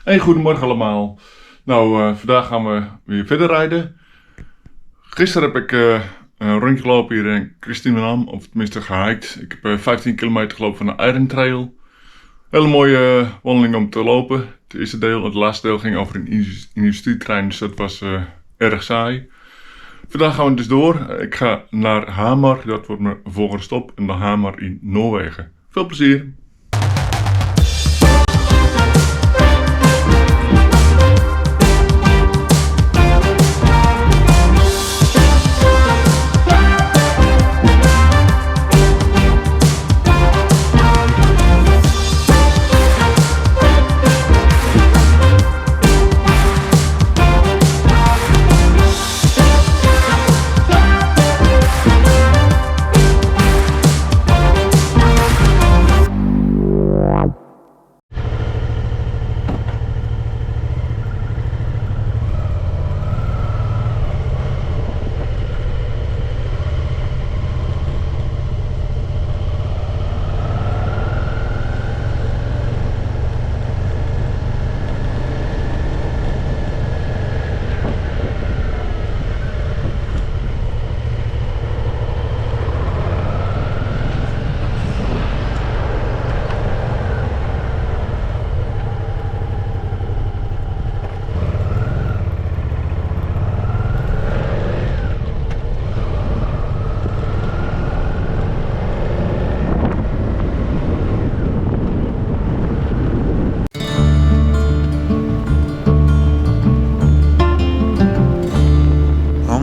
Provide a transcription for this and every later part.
Hey, goedemorgen allemaal. Nou, vandaag gaan we weer verder rijden. Gisteren heb ik een rondje gelopen hier in Christinenam, of tenminste gehiked. Ik heb 15 kilometer gelopen van de Iron Trail. Hele mooie wandeling om te lopen. Het eerste deel, het laatste deel ging over een industrietrein, dus dat was erg saai. Vandaag gaan we dus door. Ik ga naar Hamar, dat wordt mijn volgende stop, en dan Hamar in Noorwegen. Veel plezier!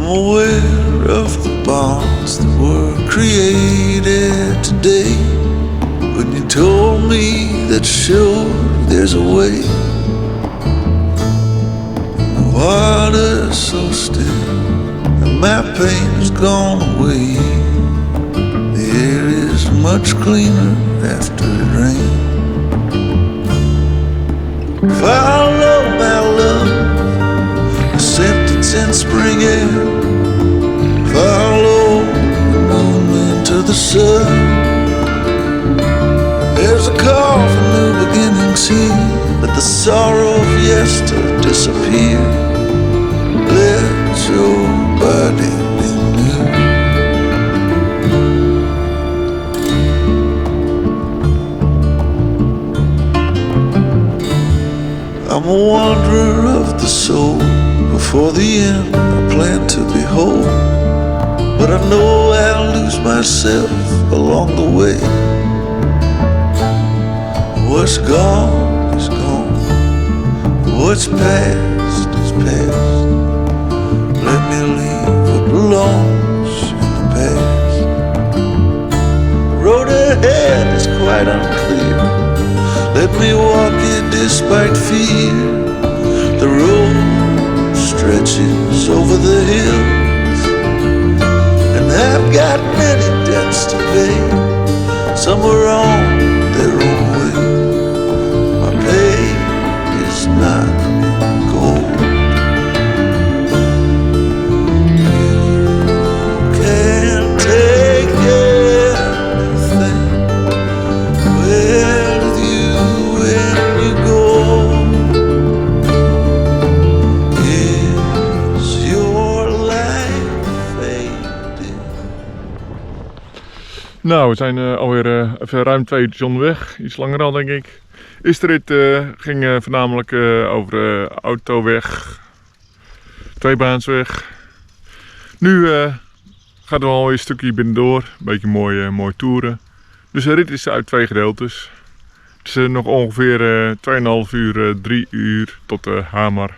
Aware of the bonds that were created today. When you told me that sure there's a way. The water's so still and my pain has gone away. The air is much cleaner after it rains. Follow my love, the sentence in spring air. Follow the moon into the sun. There's a call for new beginnings here. Let the sorrow of yesterday disappear. Let your body be new. I'm a wanderer of the soul. Before the end I plan to behold, but I know I'll lose myself along the way. What's gone is gone. What's past is past. Let me leave what belongs in the past. The road ahead is quite unclear. Let me walk it despite fear. The road stretches over the hills, and I've got many debts to pay. Some are on their own way. My pay is not in gold. You can't take anything with you when you go. Is your life fading? Nou, we zijn alweer even ruim 2 uurtjes onderweg. Iets langer al, denk ik. Eerste rit ging voornamelijk over de autoweg, tweebaansweg. Nu gaat er wel een stukje binnendoor. Een beetje mooi toeren. Dus de rit is uit 2 gedeeltes. Het is nog ongeveer 2,5 uur, 3 uur tot Hamar.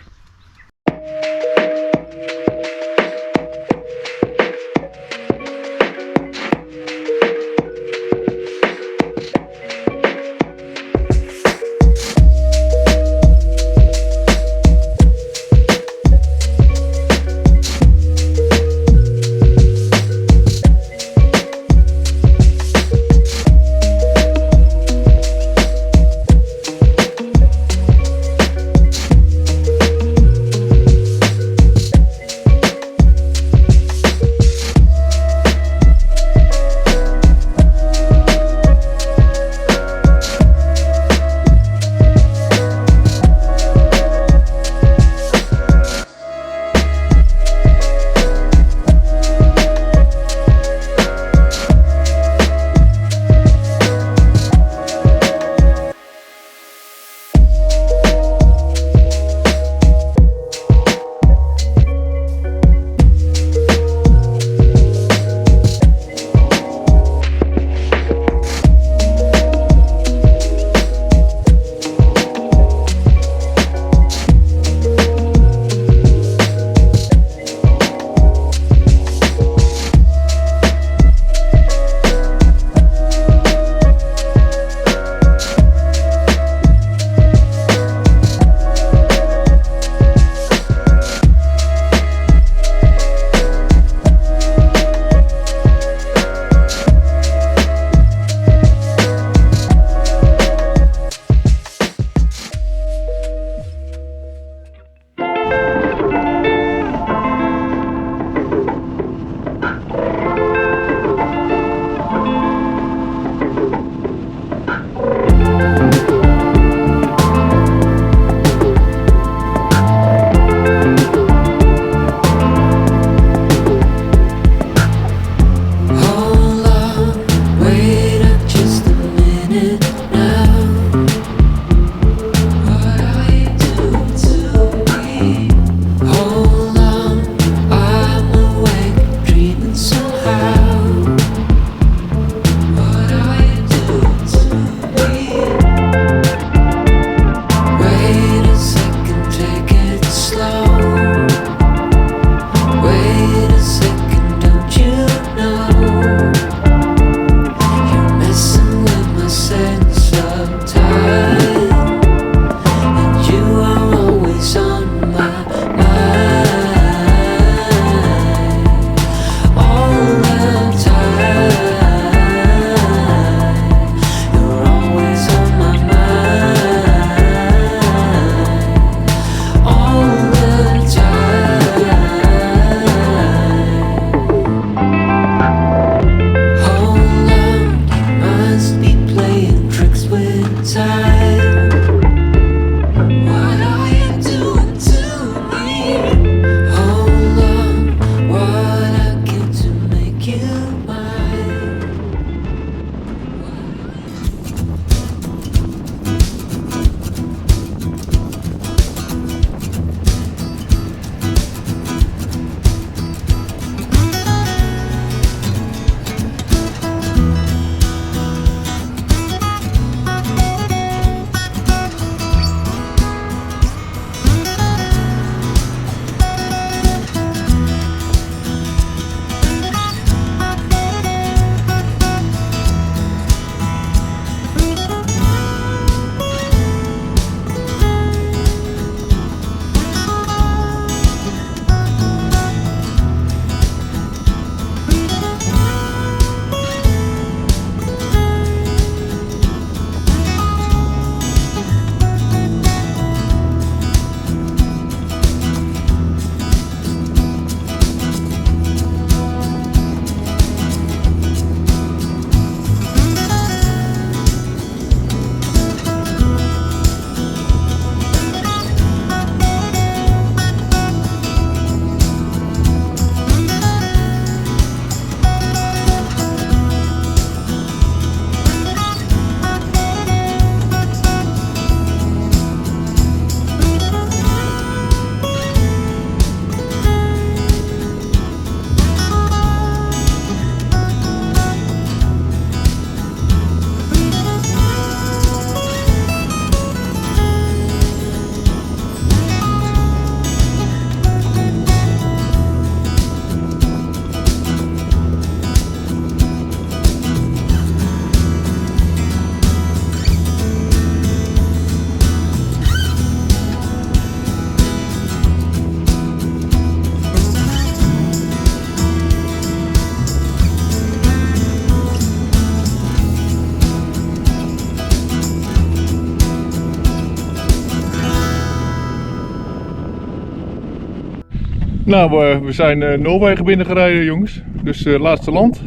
Nou, we zijn Noorwegen binnengereden, jongens. Dus laatste land.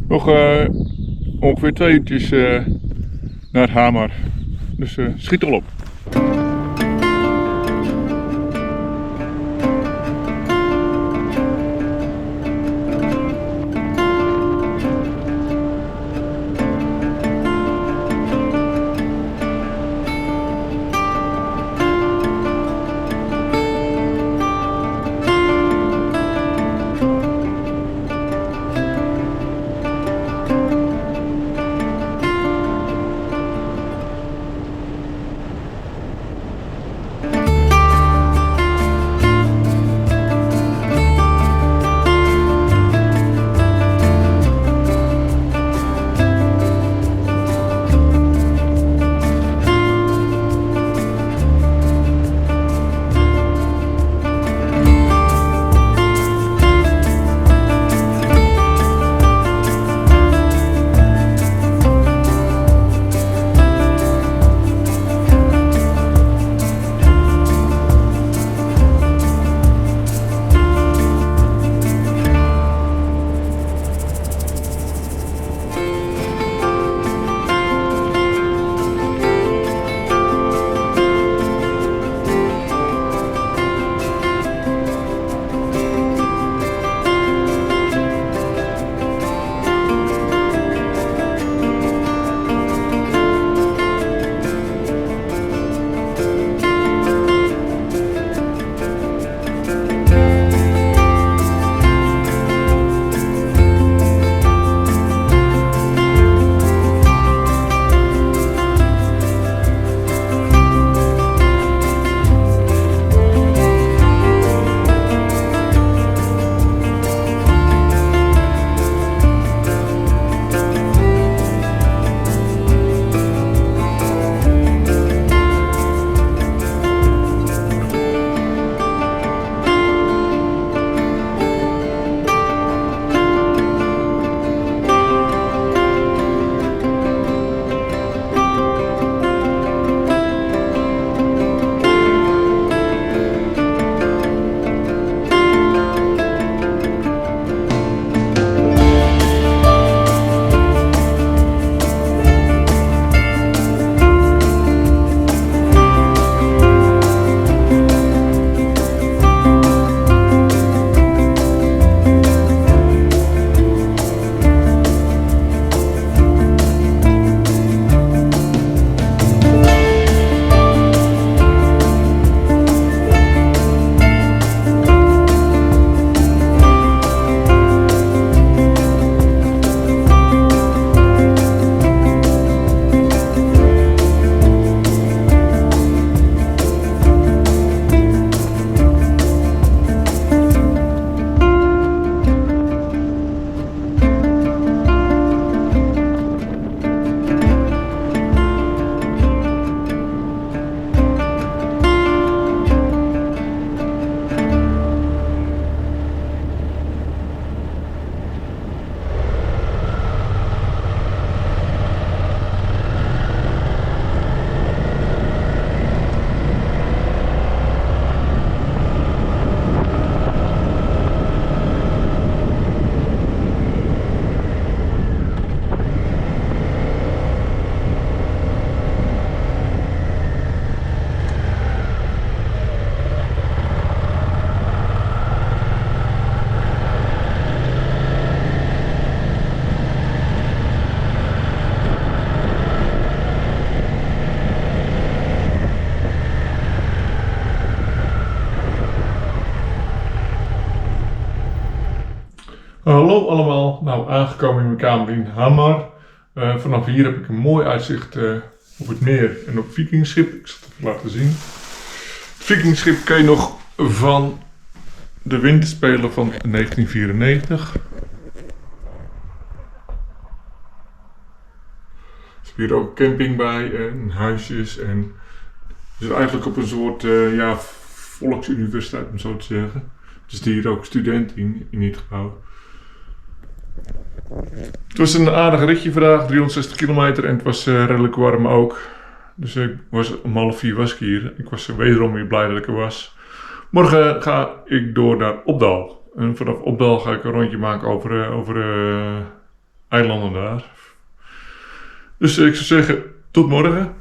Nog ongeveer 2 uurtjes naar Hamar. Dus schiet al op. Hallo allemaal, nou aangekomen in mijn kamer in Hamar. Vanaf hier heb ik een mooi uitzicht op het meer en op het Vikingschip. Ik zal het even laten zien. Het Vikingschip ken je nog van de winterspelen van 1994. Er is hier ook camping bij en huisjes en dus eigenlijk op een soort volksuniversiteit om zo te zeggen. Dus hier ook studenten in dit gebouw. Het was een aardig ritje vandaag, 360 kilometer en het was redelijk warm ook. Dus om 3:30 was ik hier. Ik was wederom weer blij dat ik er was. Morgen ga ik door naar Opdal. En vanaf Opdal ga ik een rondje maken over eilanden daar. Dus ik zou zeggen, tot morgen.